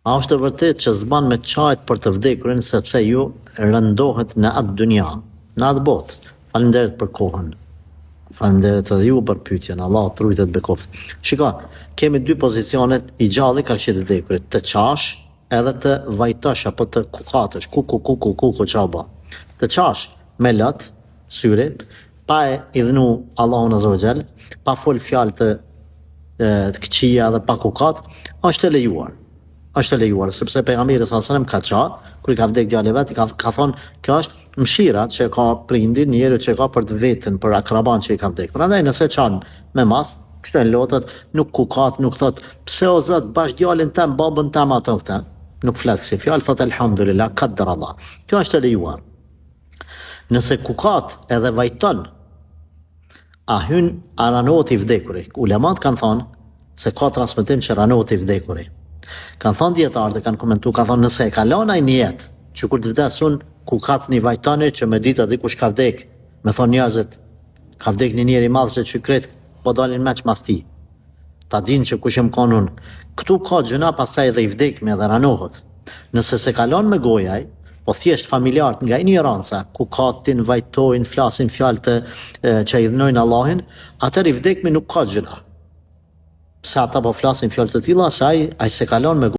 A është e vërtet që s'ban me qajt për të vdekurin sepse ju rëndohet në atë dynja, në atë botë. Faleminderit për kohën. Faleminderit edhe ju për pyetjen. Allah të rujtet bekoft. Shiko, kemi dy pozicionet i gjalli ka qetë vdekurit, të qash edhe të vajtosh apo të kukatësh, ku çaba. Të qash me lot, syri, pa e idhnu Allahun azza wa jall, pa fol fjalë të këqija dhe pa kukat, është e lejuar. Është e lejuar sepse pejgamberi sallallahu alajhi wasallam ka thënë kur i ka vdek djali vet, ka thonë kjo është mëshira që ka prindi njeriu që ka për të vetën, për akraban që i ka vdek. Prandaj nëse çan me mas, kështu e lotët, nuk kukat, nuk thot pse o Zot bash djalin tëm, babën tëm ato këta. Nuk flet si fjalë, thot elhamdulillah, qaddar Allah. Kjo është e lejuar. Nëse kukat edhe vajton, a hyn ranohet i vdekuri. Ulemat kanë thonë se ka transmetim që ranohet i vdekuri. Kanë thonë dietarët, kanë komentuar, kanë thonë nëse e kalon ai në jetë, që kur të vdesun kukat një vajtoni që me ditë dikush ka vdek, me thonë njerëzit, ka vdek një njeri i madh që kret po dalin meç mas ti. Ta dinë që kush jam kanun. Ktu ka gjëna pastaj edhe i vdekmi edhe ranohet. Nëse se kalon me gojaj, po thjesht familjarët nga ignoranca, ku katin, vajtojnë, flasin fjalë të që i dhënojnë Allahin, atëherë i vdekmi nuk ka gjëna. Pse ata po flasin fjalë të tilla, se ai se kalon me